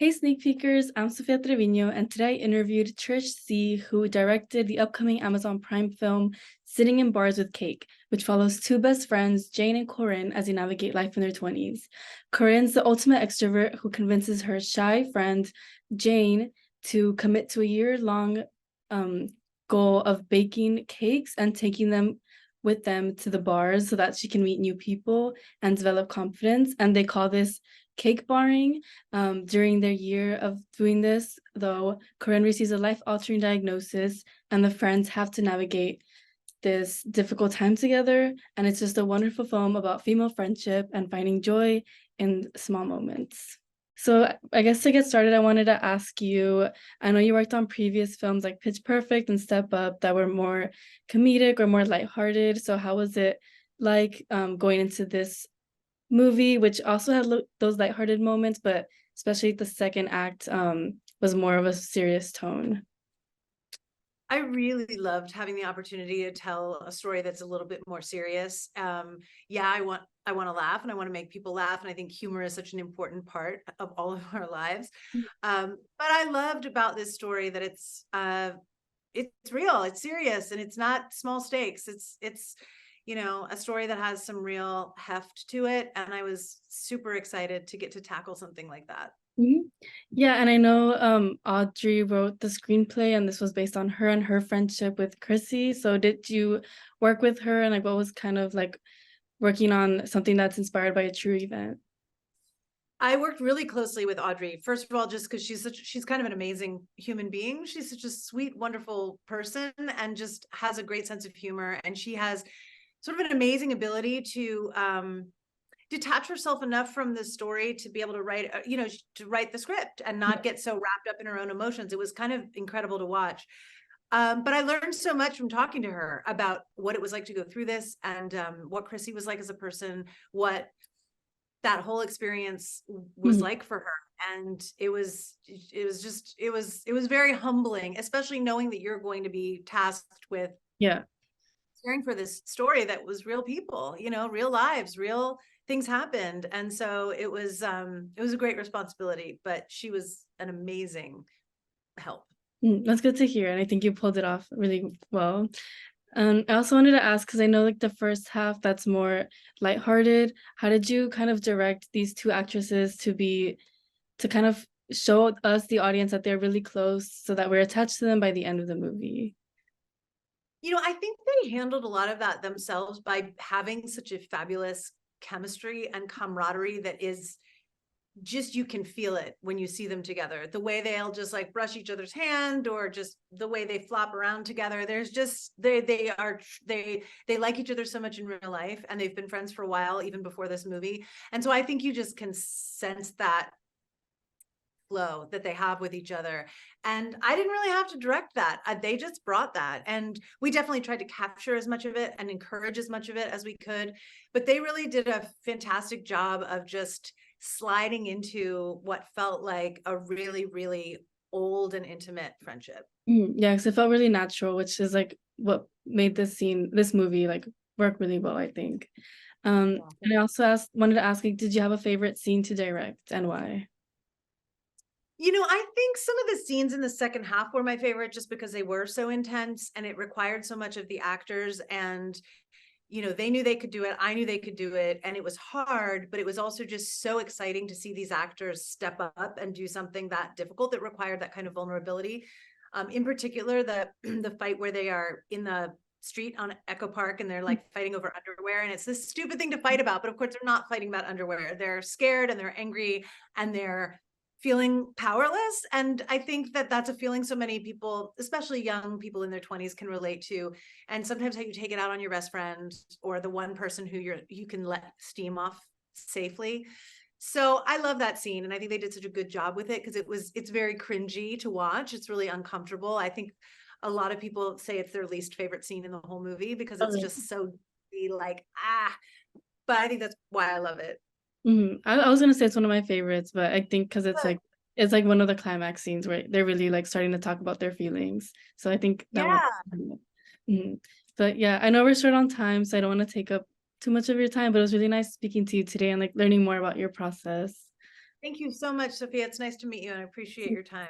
Hey, sneak peekers, I'm Sofia Trevino, and today I interviewed Trish Sie, who directed the upcoming Amazon Prime film Sitting in Bars with Cake, which follows two best friends, Jane and Corinne, as they navigate life in their 20s. Corinne's the ultimate extrovert who convinces her shy friend, Jane, to commit to a year-long um, goal of baking cakes and taking them with them to the bars so that she can meet new people and develop confidence. And they call this cake barring. During their year of doing this, though, Corinne receives a life-altering diagnosis, and the friends have to navigate this difficult time together. And it's just a wonderful film about female friendship and finding joy in small moments. So I guess to get started, I wanted to ask you, I know you worked on previous films like Pitch Perfect and Step Up that were more comedic or more lighthearted. So how was it like going into this movie, which also had those lighthearted moments, but especially the second act was more of a serious tone. I really loved having the opportunity to tell a story that's a little bit more serious. Yeah, I want to laugh and I want to make people laugh, and I think humor is such an important part of all of our lives. But I loved about this story that it's real, it's serious, and it's not small stakes. It's a story that has some real heft to it, and I was super excited to get to tackle something like that. Mhm. Yeah, and I know Audrey wrote the screenplay, and this was based on her and her friendship with Chrissy. So did you work with her, and like what was kind of like working on something that's inspired by a true event? I worked really closely with Audrey. First of all, just because she's kind of an amazing human being. She's such a sweet, wonderful person and just has a great sense of humor. And she has sort of an amazing ability to detach herself enough from the story to be able to write, to write the script and not get so wrapped up in her own emotions. It was kind of incredible to watch. But I learned so much from talking to her about what it was like to go through this, and what Chrissy was like as a person, what that whole experience was Mhm. like for her. And it was very humbling, especially knowing that you're going to be tasked with Yeah. caring for this story that was real people, real lives, real things happened. And so it was a great responsibility, but she was an amazing help. That's good to hear, and I think you pulled it off really well. I also wanted to ask, because I know like the first half that's more lighthearted, how did you kind of direct these two actresses to kind of show us, the audience, that they're really close so that we're attached to them by the end of the movie? I think they handled a lot of that themselves by having such a fabulous chemistry and camaraderie that is just, you can feel it when you see them together. The way they'll just like brush each other's hand, or just the way they flop around together. There's just they like each other so much in real life, and they've been friends for a while, even before this movie. And so I think you just can sense that flow that they have with each other. And I didn't really have to direct that. They just brought that. And we definitely tried to capture as much of it and encourage as much of it as we could. But they really did a fantastic job of just sliding into what felt like a really, really old and intimate friendship. Yeah, because it felt really natural, which is like what made this movie like work really well, I think. Yeah. And I also wanted to ask, like, did you have a favorite scene to direct and why? I think some of the scenes in the second half were my favorite, just because they were so intense and it required so much of the actors. And they knew they could do it. I knew they could do it. And it was hard, but it was also just so exciting to see these actors step up and do something that difficult that required that kind of vulnerability. In particular, the fight where they are in the street on Echo Park and they're like fighting over underwear. And it's this stupid thing to fight about, but of course they're not fighting about underwear. They're scared and they're angry and they're feeling powerless. And I think that that's a feeling so many people, especially young people in their 20s, can relate to. And sometimes how you take it out on your best friend, or the one person who you can let steam off safely. So I love that scene, and I think they did such a good job with it, because it's very cringy to watch. It's really uncomfortable. I think a lot of people say it's their least favorite scene in the whole movie, because it's Oh, just so like, but I think that's why I love it. I was gonna say it's one of my favorites, but I think because it's like one of the climax scenes where they're really like starting to talk about their feelings. So I think that one. Yeah. Mhm. But yeah, I know we're short on time, so I don't want to take up too much of your time. But it was really nice speaking to you today and like learning more about your process. Thank you so much, Sophia. It's nice to meet you and I appreciate your time.